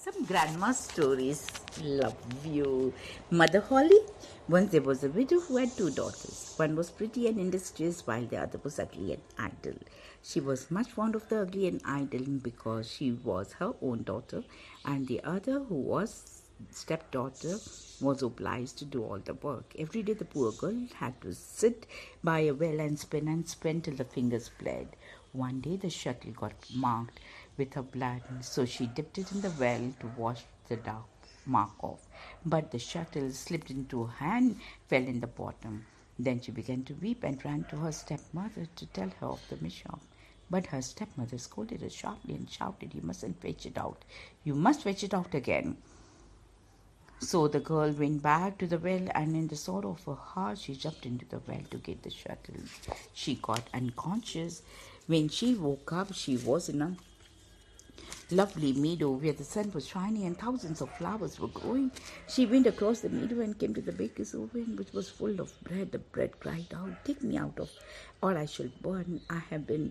Some grandma stories. Love you. Mother Holly. Once there was a widow who had two daughters. One was pretty and industrious, while the other was ugly and idle. She was much fond of the ugly and idle because she was her own daughter, and the other, who was stepdaughter, was obliged to do all the work. Every day the poor girl had to sit by a well and spin till the fingers bled. One day the shuttle got marked with her blood, so she dipped it in the well to wash the dark mark off. But the shuttle slipped into her hand, fell in the bottom. Then she began to weep and ran to her stepmother to tell her of the mishap. But her stepmother scolded her sharply and shouted, "You mustn't fetch it out. You must fetch it out again." So the girl went back to the well, and in the sorrow of her heart, she jumped into the well to get the shuttle. She got unconscious. When she woke up, she was in a lovely meadow where the sun was shining and thousands of flowers were growing. She went across the meadow and came to the baker's oven, which was full of bread. The bread cried out, "Take me out of, or I shall burn. I have been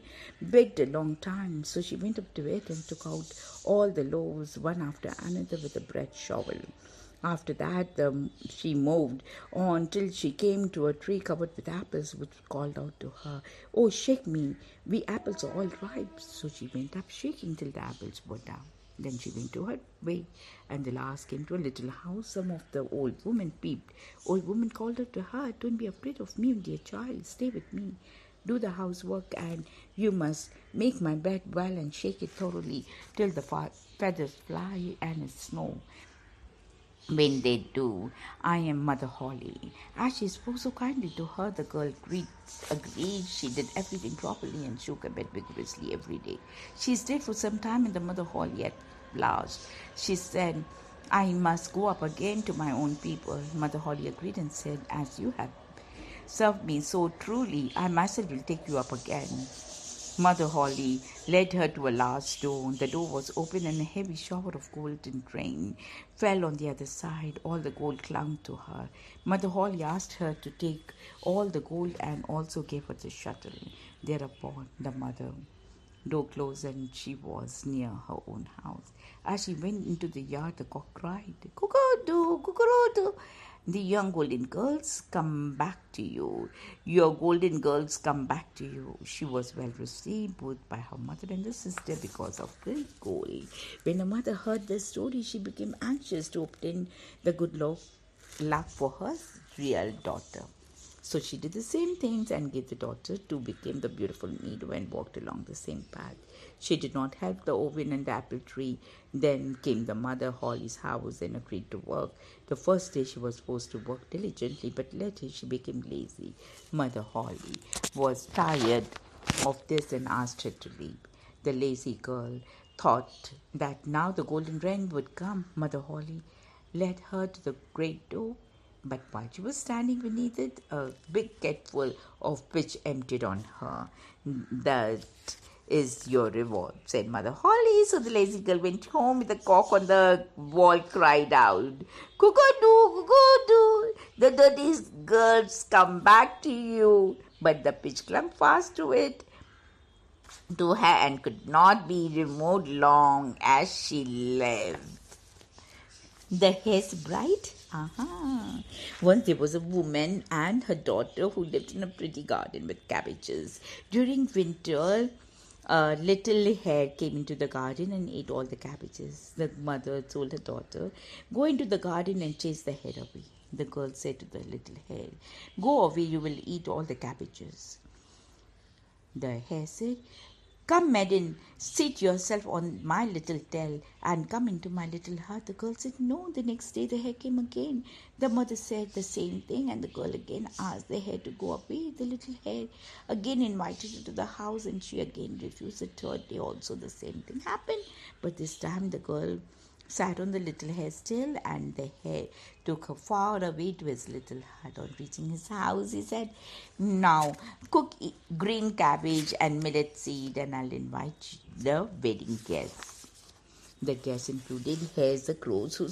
baked a long time." So she went up to it and took out all the loaves, one after another, with a bread shovel. After that, she moved on till she came to a tree covered with apples, which called out to her, "Oh, shake me, we apples are all ripe." So she went up shaking till the apples were down. Then she went to her way, and the last came to a little house. Some of the old women peeped. Old woman called out to her, "Don't be afraid of me, dear child. Stay with me. Do the housework, and you must make my bed well and shake it thoroughly till the feathers fly and it snow. When they do, I am Mother Holly." As she spoke so kindly to her, the girl agreed. She did everything properly and shook her bed vigorously every day. She stayed for some time in the Mother Holly. At last, she said, "I must go up again to my own people." Mother Holly agreed and said, "As you have served me so truly, I myself will take you up again." Mother Holly led her to a large door. The door was open, and a heavy shower of golden rain fell on the other side. All the gold clung to her. Mother Holly asked her to take all the gold and also gave her the shuttle. Thereupon the mother door closed, and she was near her own house. As she went into the yard, the cock cried, "Cuckoo-doo, cuckoo-doo, the young golden girls come back to you. Your golden girls come back to you." She was well received both by her mother and the sister because of great gold. When the mother heard this story, she became anxious to obtain the good luck for her real daughter. So she did the same things and gave the daughter to become the beautiful meadow and walked along the same path. She did not help the oven and the apple tree. Then came the Mother Holly's house and agreed to work. The first day she was forced to work diligently, but later she became lazy. Mother Holly was tired of this and asked her to leave. The lazy girl thought that now the golden rain would come. Mother Holly led her to the great door, but while she was standing beneath it, a big ketful of pitch emptied on her. "That is your reward," said Mother Holly. So the lazy girl went home with the cock on the wall, cried out, "Cuckoo-doo, cuckoo-doo, the dirty girls come back to you." But the pitch clung fast to her and could not be removed long as she lived. The hare's bride? Aha. Once there was a woman and her daughter who lived in a pretty garden with cabbages. During winter, a little hare came into the garden and ate all the cabbages. The mother told her daughter, "Go into the garden and chase the hare away." The girl said to the little hare, "Go away, you will eat all the cabbages." The hare said, "Come, maiden, seat yourself on my little tail and come into my little hut." The girl said, "No." The next day the hare came again. The mother said the same thing, and the girl again asked the hare to go away. The little hare again invited her to the house, and she again refused. The third day also the same thing happened, but this time the girl sat on the little hare's tail, and the hare took her far away to his little hut. On reaching his house, he said, "Now cook green cabbage and millet seed, and I'll invite the wedding guests." The guests included hares, the crows who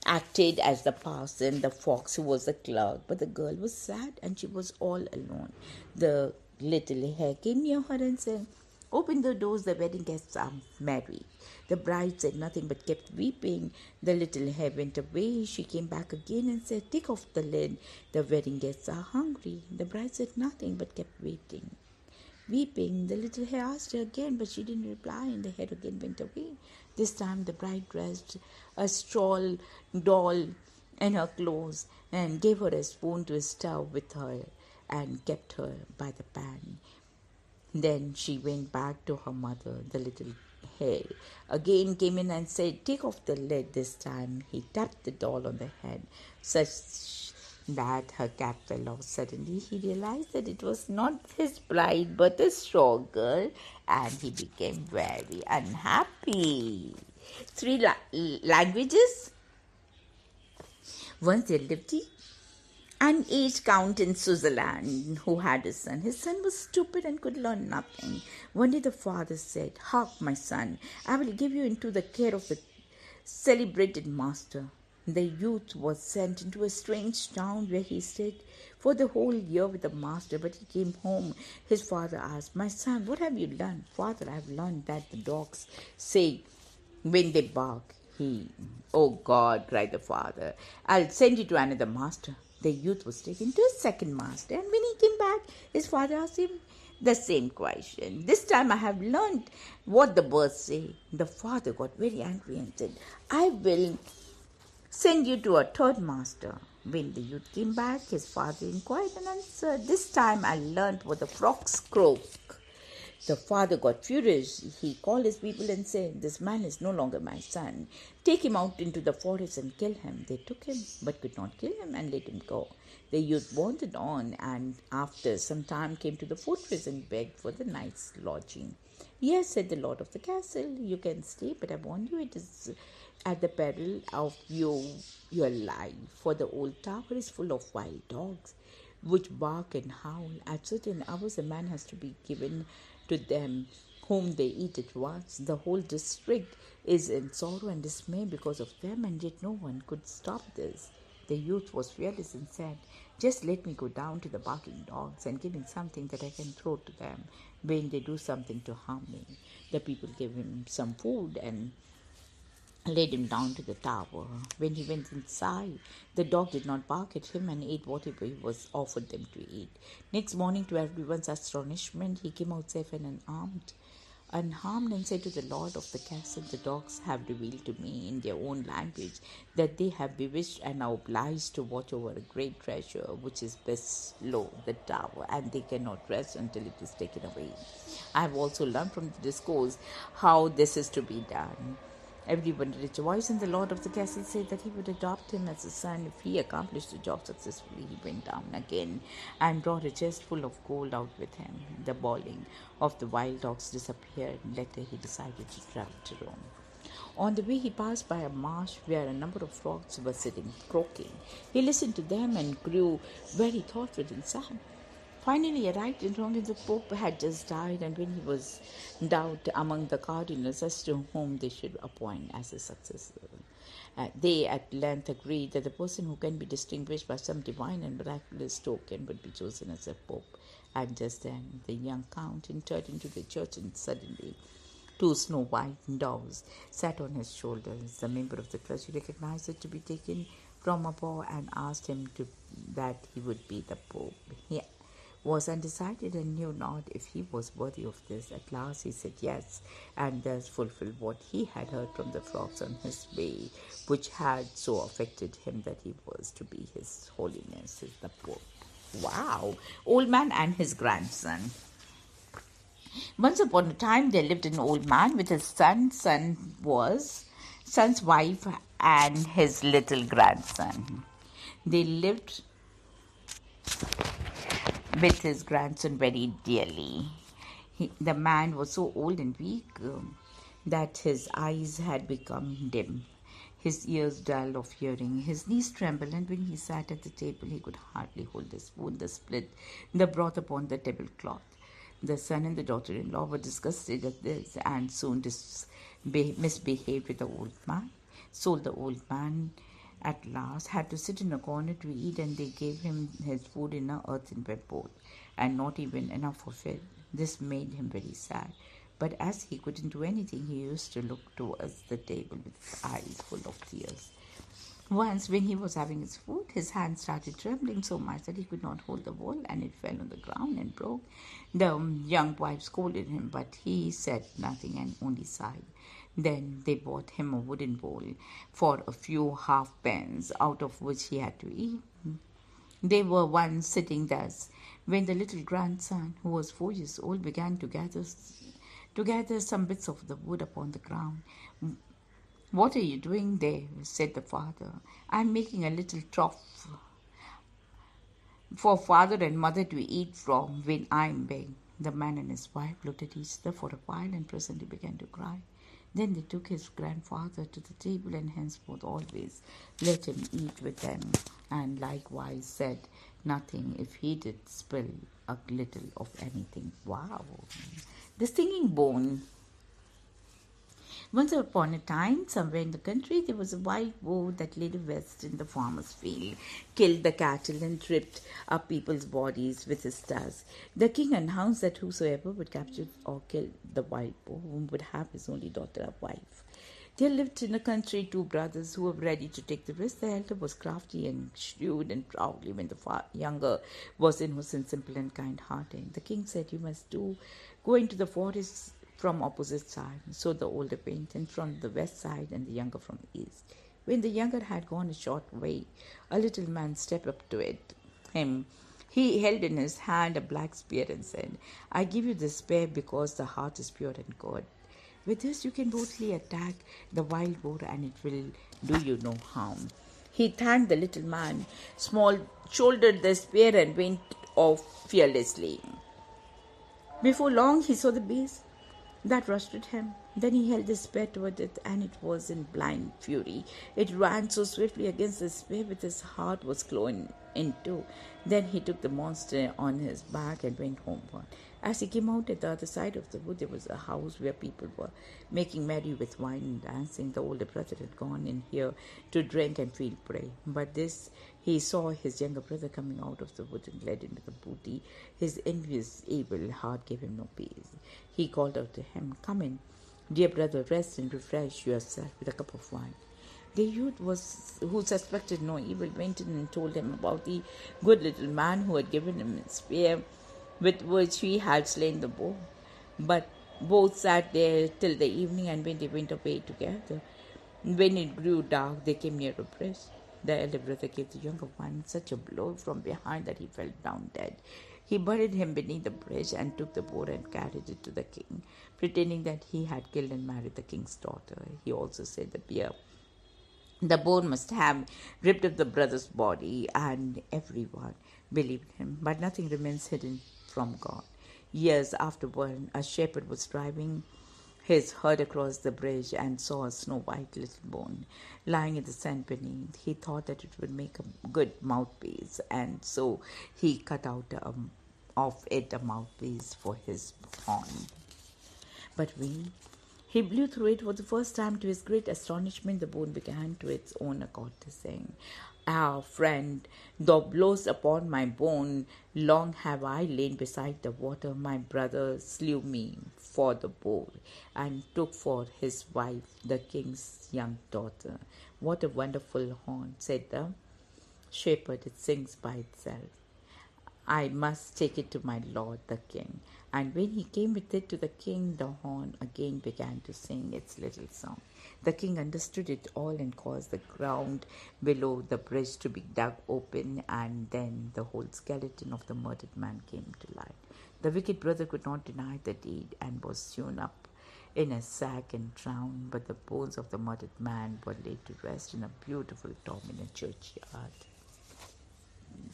acted as the parson, the fox who was the clerk, but the girl was sad and she was all alone. The little hare came near her and said, Open the doors, the wedding guests are married. The bride said nothing but kept weeping. The little hare went away. She came back again and said, take off the lid. The wedding guests are hungry. The bride said nothing but kept waiting. Weeping, the little hare asked her again, but she didn't reply, and the hare again went away. This time the bride dressed a straw doll in her clothes and gave her a spoon to stir with her and kept her by the pan. Then she went back to her mother. The little hare again came in and said, take off the lid. This time he tapped the doll on the head, such that her cap fell off. Suddenly he realized that it was not his bride but a straw girl, and he became very unhappy. 3 languages. Once there lived an aged count in Switzerland who had a son. His son was stupid and could learn nothing. One day the father said, hark, my son, I will give you into the care of the celebrated master. The youth was sent into a strange town where he stayed for the whole year with the master. But he came home. His father asked, my son, what have you learned? Father, I have learned that the dogs say when they bark. Oh God, cried the father, I'll send you to another master. The youth was taken to a second master, and when he came back, his father asked him the same question. This time I have learned what the birds say. The father got very angry and said, I will send you to a third master. When the youth came back, his father inquired and answered, this time I learned what the frogs croak. The father got furious. He called his people and said, this man is no longer my son. Take him out into the forest and kill him. They took him, but could not kill him, and let him go. The youth wandered on, and after some time came to the fortress and begged for the night's lodging. Yes, said the lord of the castle, you can stay, but I warn you, it is at the peril of your life, for the old tower is full of wild dogs, which bark and howl. At certain hours a man has to be given to them, whom they eat at once. The whole district is in sorrow and dismay because of them, and yet no one could stop this. The youth was fearless and said, just let me go down to the barking dogs and give me something that I can throw to them when they do something to harm me. The people gave him some food and led him down to the tower. When he went inside, the dog did not bark at him and ate whatever he was offered them to eat. Next morning, to everyone's astonishment, he came out safe and unharmed, and said to the lord of the castle, the dogs have revealed to me in their own language that they have bewitched and are obliged to watch over a great treasure which is below the tower, and they cannot rest until it is taken away. I have also learned from the discourse how this is to be done. Everyone rejoiced, and the lord of the castle said that he would adopt him as a son if he accomplished the job successfully. He went down again and brought a chest full of gold out with him. The bawling of the wild dogs disappeared. Later he decided to travel to Rome. On the way he passed by a marsh where a number of frogs were sitting croaking. He listened to them and grew very thoughtful and sad. Finally arrived in Rome when the Pope had just died, and when he was in doubt among the cardinals as to whom they should appoint as a successor. They at length agreed that the person who can be distinguished by some divine and miraculous token would be chosen as a Pope. And just then the young count entered into the church, and suddenly 2 snow-white doves sat on his shoulders. The member of the clergy recognized it to be taken from above and asked him that he would be the Pope. He was undecided and knew not if he was worthy of this. At last he said yes, and thus fulfilled what he had heard from the frogs on his way, which had so affected him that he was to be His Holiness the Pope. Wow! Old man and his grandson. Once upon a time there lived an old man with his son's wife and his little grandson. They lived with his grandson very dearly. The man was so old and weak that his eyes had become dim, his ears dull of hearing, his knees trembled, and when he sat at the table he could hardly hold the spoon. The split the broth upon the tablecloth. The son and the daughter-in-law were disgusted at this, and soon misbehaved with the old man. So the old man at last had to sit in a corner to eat, and they gave him his food in an earthenware bowl, and not even enough of it. This made him very sad. But as he couldn't do anything, he used to look towards the table with his eyes full of tears. Once, when he was having his food, his hand started trembling so much that he could not hold the bowl, and it fell on the ground and broke. The young wife scolded him, but he said nothing and only sighed. Then they bought him a wooden bowl for a few halfpence, out of which he had to eat. They were once sitting thus, when the little grandson, who was 4 years old, began to gather some bits of the wood upon the ground. "What are you doing there?" said the father. "I'm making a little trough for father and mother to eat from when I'm big." The man and his wife looked at each other for a while and presently began to cry. Then they took his grandfather to the table and henceforth always let him eat with them, and likewise said nothing if he did spill a little of anything. Wow. The singing bone. Once upon a time, somewhere in the country, there was a wild boar that lay west in the farmer's field, killed the cattle and tripped up people's bodies with his tusks. The king announced that whosoever would capture or kill the wild boar would have his only daughter a wife. There lived in the country 2 brothers who were ready to take the risk. The elder was crafty and shrewd and proudly, when the younger was innocent, simple, and kind-hearted. The king said, "You must go into the forest from opposite sides." So the older went in from the west side and the younger from the east. When the younger had gone a short way, a little man stepped up to him. He held in his hand a black spear and said, "I give you this spear because the heart is pure and good. With this you can boldly attack the wild boar and it will do you no harm." He thanked the little man, shouldered the spear and went off fearlessly. Before long he saw the beast that rushed at him. Then he held his spear toward it, and it was in blind fury. It ran so swiftly against the spear that his heart was cloven in two. Then he took the monster on his back and went homeward. As he came out at the other side of the wood, there was a house where people were making merry with wine and dancing. The older brother had gone in here to drink and feel prey. But this he saw his younger brother coming out of the wood and led into the booty. His envious, evil heart gave him no peace. He called out to him, "Come in, dear brother, rest and refresh yourself with a cup of wine." The youth, who suspected no evil, went in and told him about the good little man who had given him a spear with which he had slain the boar. But both sat there till the evening, and when they went away together, when it grew dark, they came near a bridge. The elder brother gave the younger one such a blow from behind that he fell down dead. He buried him beneath the bridge and took the boar and carried it to the king, pretending that he had killed and married the king's daughter. He also said the boar must have ripped up the brother's body, and everyone believed him. But nothing remains hidden from God. Years afterward, a shepherd was driving his herd across the bridge and saw a snow-white little bone lying in the sand beneath. He thought that it would make a good mouthpiece, and so he cut out of it a mouthpiece for his horn. But when he blew through it for the first time, to his great astonishment, the bone began to its own accord to sing, "Ah, friend, thou blowest upon my bone. Long have I lain beside the water. My brother slew me for the boar, and took for his wife the king's young daughter." "What a wonderful horn," said the shepherd. "It sings by itself. I must take it to my lord the king." And when he came with it to the king, the horn again began to sing its little song. The king understood it all and caused the ground below the bridge to be dug open, and then the whole skeleton of the murdered man came to light. The wicked brother could not deny the deed and was sewn up in a sack and drowned, but the bones of the murdered man were laid to rest in a beautiful tomb in a churchyard.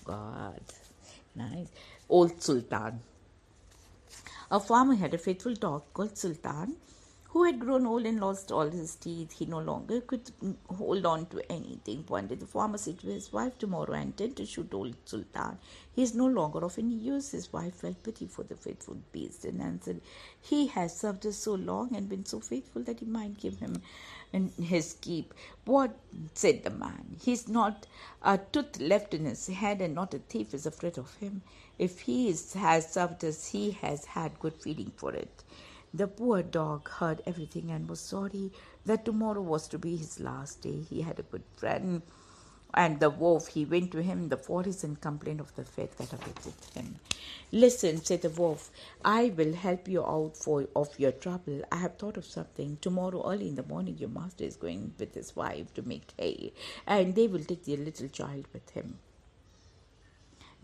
God, nice. Old Sultan. A farmer had a faithful dog called Sultan, who had grown old and lost all his teeth. He no longer could hold on to anything. One day the farmer said to his wife, "Tomorrow I intend to shoot old Sultan. He is no longer of any use." His wife felt pity for the faithful beast and answered, "He has served us so long and been so faithful that he might give him his keep." "What?" said the man. "He's not a tooth left in his head, and not a thief is afraid of him. If he has served us, he has had good feeding for it." The poor dog heard everything and was sorry that tomorrow was to be his last day. He had a good friend, and the wolf, he went to him in the forest and complained of the fate that awaited him. Listen, said the wolf, I will help you out of your trouble. I have thought of something. Tomorrow early in the morning your master is going with his wife to make hay, and they will take their little child with him.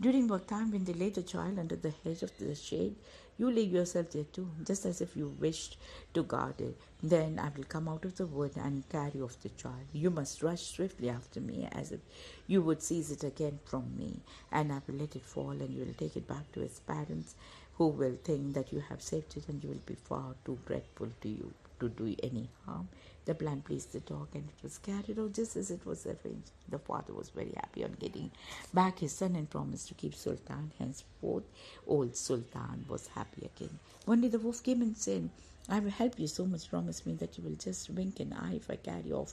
During work time, when they lay the child under the hedge of the shade, you lay yourself there too, just as if you wished to guard it. Then I will come out of the wood and carry off the child. You must rush swiftly after me, as if you would seize it again from me, and I will let it fall, and you will take it back to its parents, who will think that you have saved it, and you will be far too grateful to you to do any harm. The plan pleased the dog, and it was carried out just as it was arranged. The father was very happy on getting back his son and promised to keep Sultan. Henceforth, old Sultan was happy again. One day the wolf came and said, I will help you so much. Promise me that you will just wink an eye if I carry off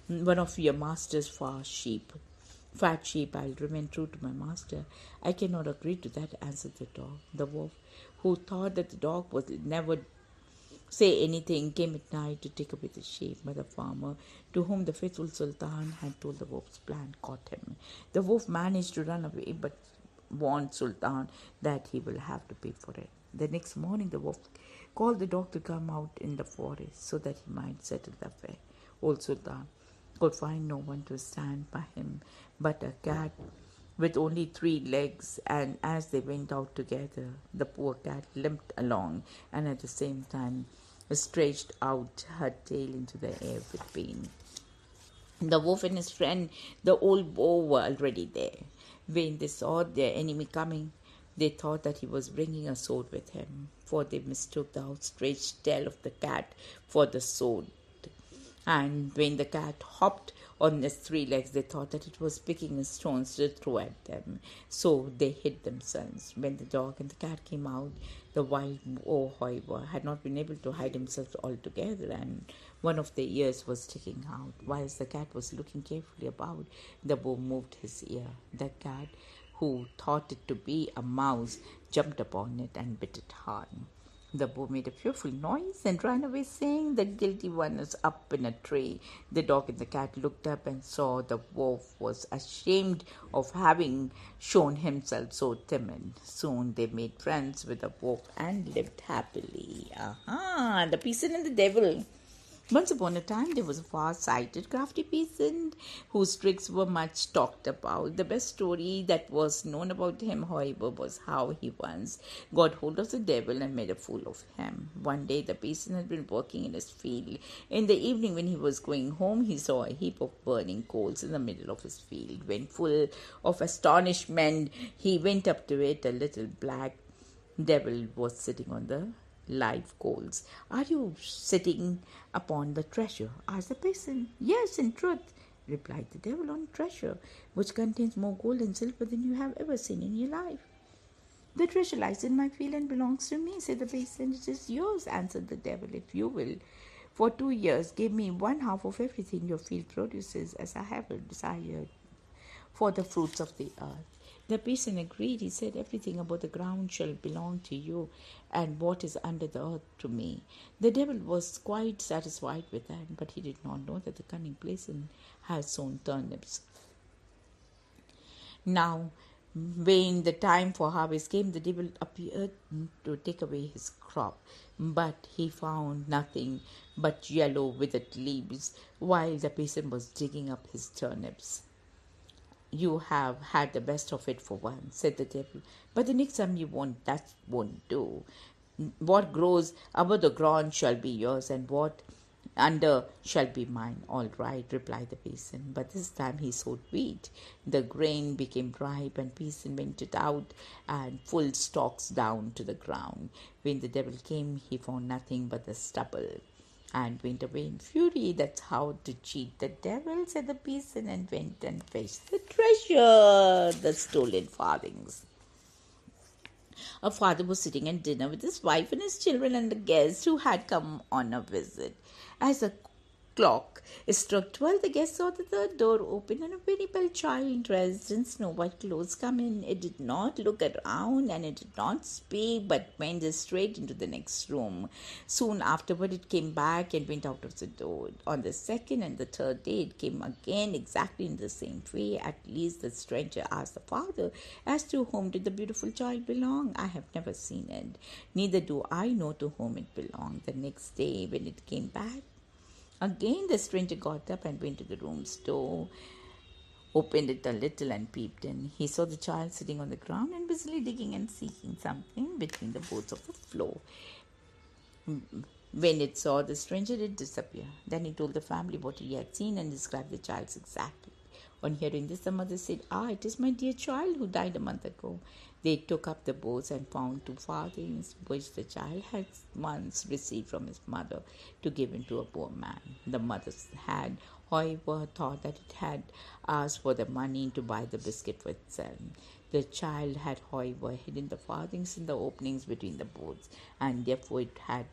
one of your master's fat sheep. I'll remain true to my master. I cannot agree to that, answered the dog. The wolf, who thought that the dog would never say anything, came at night to take away the sheep, but the farmer, to whom the faithful Sultan had told the wolf's plan, caught him. The wolf managed to run away, but warned Sultan that he will have to pay for it. The next morning, the wolf called the dog to come out in the forest so that he might settle the affair. Old Sultan could find no one to stand by him but a cat with only 3 legs, and as they went out together, the poor cat limped along and at the same time stretched out her tail into the air with pain. The wolf and his friend, the old boar, were already there. When they saw their enemy coming, they thought that he was bringing a sword with him, for they mistook the outstretched tail of the cat for the sword. And when the cat hopped on its 3 legs, they thought that it was picking stones to throw at them. So they hid themselves. When the dog and the cat came out, the wild boar, however, had not been able to hide himself altogether, and one of the ears was sticking out. Whilst the cat was looking carefully about, the boar moved his ear. The cat, who thought it to be a mouse, jumped upon it and bit it hard. The boar made a fearful noise and ran away, saying, the guilty one is up in a tree. The dog and the cat looked up and saw the wolf was ashamed of having shown himself so timid. Soon they made friends with the wolf and lived happily. Aha! The peasant and the devil. Once upon a time, there was a far-sighted, crafty peasant whose tricks were much talked about. The best story that was known about him, however, was how he once got hold of the devil and made a fool of him. One day, the peasant had been working in his field. In the evening, when he was going home, he saw a heap of burning coals in the middle of his field. When full of astonishment, he went up to it. A little black devil was sitting on the live coals. Are you sitting upon the treasure? asked the peasant. Yes, in truth, replied the devil, on treasure, which contains more gold and silver than you have ever seen in your life. The treasure lies in my field and belongs to me, said the peasant. It is yours, answered the devil, if you will, for 2 years, give me 1/2 of everything your field produces, as I have desired for the fruits of the earth. The peasant agreed. He said, everything above the ground shall belong to you, and what is under the earth to me. The devil was quite satisfied with that, but he did not know that the cunning peasant had sown turnips. Now, when the time for harvest came, the devil appeared to take away his crop, but he found nothing but yellow withered leaves while the peasant was digging up his turnips. You have had the best of it for once, said the devil, but the next time that won't do. What grows above the ground shall be yours, and what under shall be mine. All right, replied the peasant, but this time he sowed wheat. The grain became ripe, and peasant went it out and full stalks down to the ground. When the devil came, he found nothing but the stubble, and went away in fury. That's how to cheat the devil, said the peasant, and went and fetched the treasure, the stolen farthings. A father was sitting at dinner with his wife and his children and a guest who had come on a visit. As the clock struck 12, the guest saw the third door open and a very pale child dressed in snow-white clothes come in. It did not look around and it did not speak, but went straight into the next room. Soon afterward, it came back and went out of the door. On the second and the third day, it came again exactly in the same way. At least the stranger asked the father, as to whom did the beautiful child belong? I have never seen it. Neither do I know to whom it belonged. The next day, when it came back, again the stranger got up and went to the room's door, opened it a little and peeped in. He saw the child sitting on the ground and busily digging and seeking something between the boards of the floor. When it saw the stranger, it disappeared. Then he told the family what he had seen and described the child's exactly. On hearing this, the mother said, it is my dear child who died a month ago. They took up the boards and found 2 farthings, which the child had once received from his mother to give into a poor man. The mother had, however, thought that it had asked for the money to buy the biscuit for itself. The child had, however, hidden the farthings in the openings between the boards, and therefore it had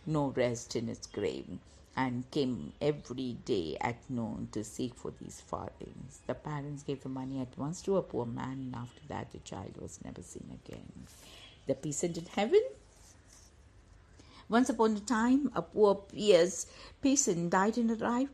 no rest in its grave, and came every day at noon to seek for these farthings. The parents gave the money at once to a poor man, and after that the child was never seen again. The peasant in heaven. Once upon a time, a poor pious peasant died and arrived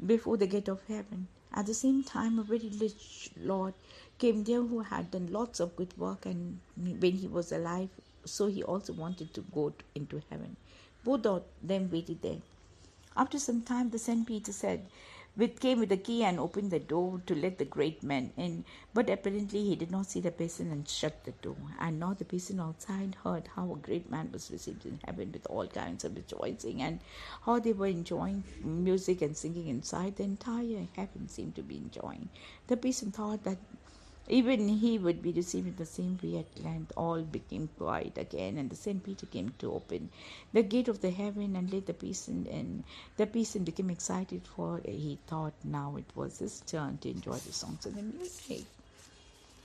before the gate of heaven. At the same time, a very rich lord came there who had done lots of good work, and when he was alive, so he also wanted to go into heaven. Both of them waited there. After some time, the Saint Peter came with the key and opened the door to let the great man in. But apparently he did not see the peasant and shut the door. And now the peasant outside heard how a great man was received in heaven with all kinds of rejoicing, and how they were enjoying music and singing inside. The entire heaven seemed to be enjoying. The peasant thought that even he would be received in the same way. At length all became quiet again, and the Saint Peter came to open the gate of the heaven and let the peasant in. The peasant became excited, for he thought now it was his turn to enjoy the songs and the music.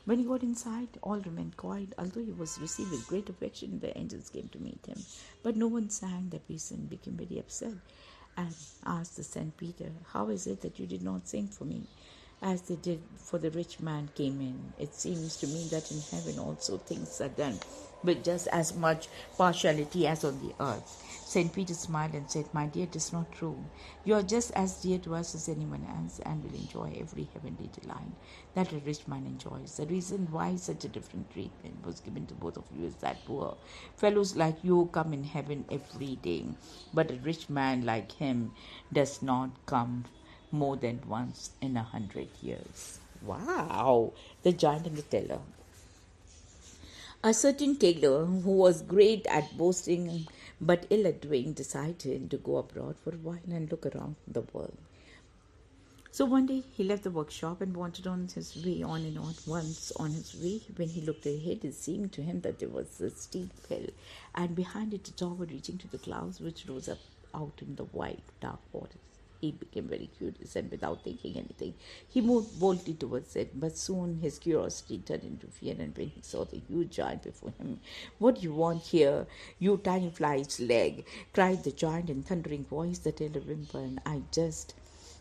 When he got inside, all remained quiet. Although he was received with great affection, the angels came to meet him. But no one sang. The peasant became very upset and asked the Saint Peter, "How is it that you did not sing for me, as they did for the rich man came in?" It seems to me that in heaven also things are done with just as much partiality as on the earth. St. Peter smiled and said, "My dear, it is not true. You are just as dear to us as anyone else, and will enjoy every heavenly delight that a rich man enjoys. The reason why such a different treatment was given to both of you is that poor fellows like you come in heaven every day, but a rich man like him does not come more than once in 100 years. Wow! The giant and the teller. A certain tailor who was great at boasting but ill at doing decided to go abroad for a while and look around the world. So one day he left the workshop and wandered on his way on and on. Once on his way, when he looked ahead, it seemed to him that there was a steep hill, and behind it a tower reaching to the clouds which rose up out in the wide dark waters. He became very curious, and without thinking anything, he moved boldly towards it. But soon his curiosity turned into fear, and when he saw the huge giant before him, "What do you want here, you tiny fly's leg?" cried the giant in thundering voice. The tailor whimpered,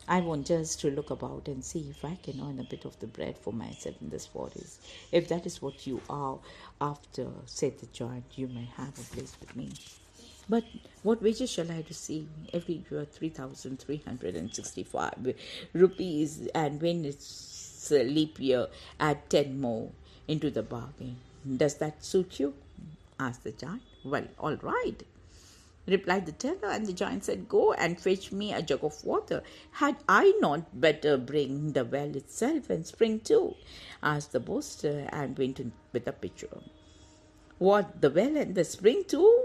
I want just to look about and see if I can earn a bit of the bread for myself in this forest." "If that is what you are after," said the giant, "you may have a place with me. But what wages shall I receive?" "Every year 3,365 rupees, and when it's a leap year, add 10 more into the bargain." "Does that suit you?" asked the giant. "Well, all right," replied the tailor, and the giant said, "Go and fetch me a jug of water." "Had I not better bring the well itself and spring too?" asked the boaster, and went in with a pitcher. "What, the well and the spring too?"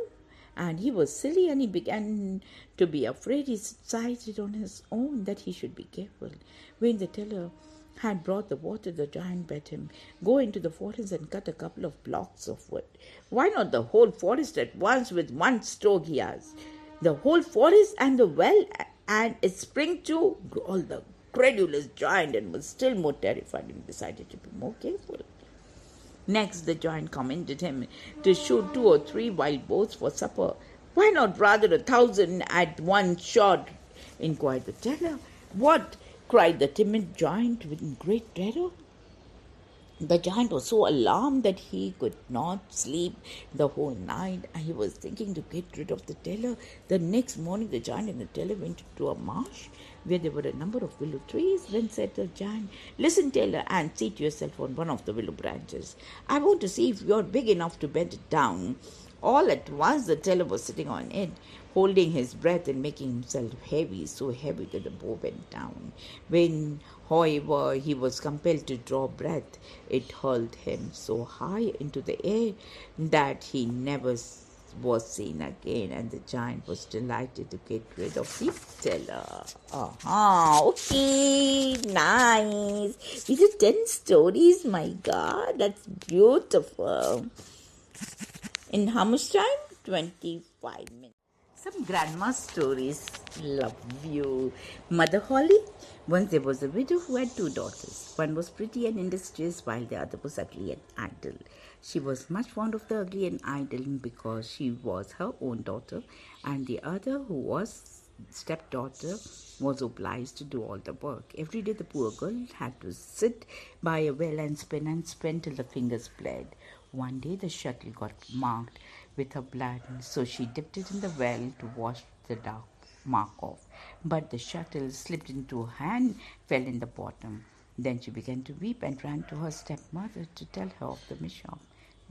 And he was silly, and he began to be afraid. He decided on his own that he should be careful. When the tailor had brought the water, the giant bade him go into the forest and cut a couple of blocks of wood. "Why not the whole forest at once with one stroke?" he asked. "The whole forest and the well and its spring too?" growled the credulous giant, and was still more terrified, and decided to be more careful. Next, the giant commanded him to shoot 2 or 3 wild boars for supper. "Why not rather 1,000 at one shot?" inquired the teller. What? Cried the timid giant with great terror. The giant was so alarmed that he could not sleep the whole night, and he was thinking to get rid of the teller. The next morning, the giant and the teller went to a marsh where there were a number of willow trees. Then said the giant, "Listen, teller, and seat yourself on one of the willow branches. I want to see if you're big enough to bend it down." All at once, the teller was sitting on it, holding his breath and making himself heavy, so heavy that the bow went down. When, however, he was compelled to draw breath, it hurled him so high into the air that he never was seen again, and the giant was delighted to get rid of the teller. Okay, nice. These are 10 stories, my God, that's beautiful. In how much time? 25 minutes. Some grandma stories. Love you. Mother Holly. Once there was a widow who had 2 daughters. One was pretty and industrious, while the other was ugly and idle. She was much fond of the ugly and idle because she was her own daughter, and the other, who was stepdaughter, was obliged to do all the work. Every day the poor girl had to sit by a well and spin till the fingers bled. One day the shuttle got marked with her blood, so she dipped it in the well to wash the dark mark off. But the shuttle slipped into her hand, fell in the bottom. Then she began to weep and ran to her stepmother to tell her of the mishap.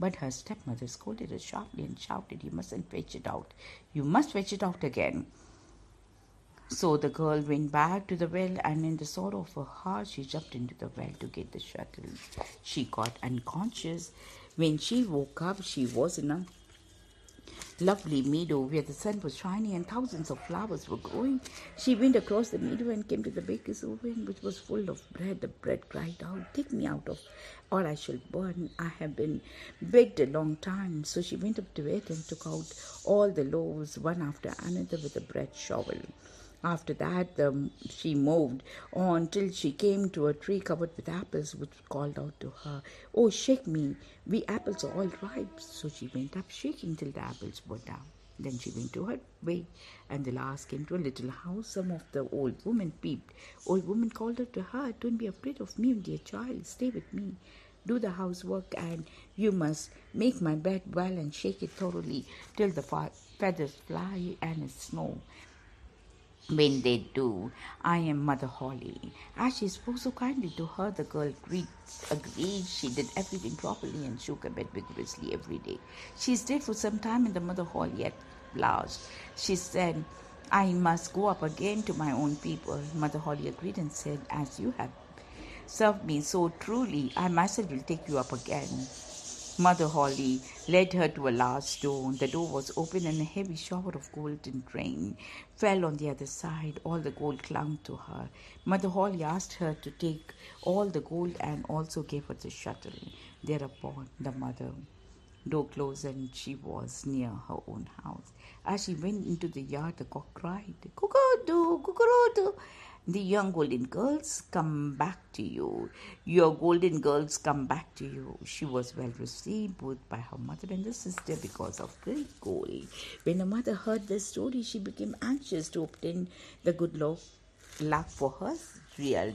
But her stepmother scolded her sharply and shouted, "You mustn't fetch it out. You must fetch it out again." So the girl went back to the well, and in the sorrow of her heart, she jumped into the well to get the shuttle. She got unconscious. When she woke up, she was in a lovely meadow where the sun was shining and thousands of flowers were growing. She went across the meadow and came to the baker's oven, which was full of bread. The bread cried out, "Take me out of, or I shall burn. I have been baked a long time." So she went up to it and took out all the loaves, one after another, with a bread shovel. After that, she moved on till she came to a tree covered with apples, which called out to her, "Oh, shake me, we apples are all ripe." So she went up shaking till the apples were down. Then she went to her way, and the last came to a little house. Some of the old women peeped. Old woman called out to her, "Don't be afraid of me, dear child. Stay with me. Do the housework, and you must make my bed well and shake it thoroughly till the feathers fly and it snow. When they do, I am Mother Holly." As she spoke so kindly to her, the girl agreed. She did everything properly and shook her bed vigorously every day. She stayed for some time in the Mother Holly. At last, she said, "I must go up again to my own people." Mother Holly agreed and said, "As you have served me so truly, I myself will take you up again." Mother Holly led her to a large door. The door was open, and a heavy shower of golden rain fell on the other side. All the gold clung to her. Mother Holly asked her to take all the gold and also gave her the shuttle. Thereupon the mother door closed, and she was near her own house. As she went into the yard, the cock cried, "Cuckoo-doo, cuckoo-doo. The young golden girls come back to you. Your golden girls come back to you." She was well received both by her mother and the sister because of the gold. When the mother heard this story, she became anxious to obtain the good luck for her real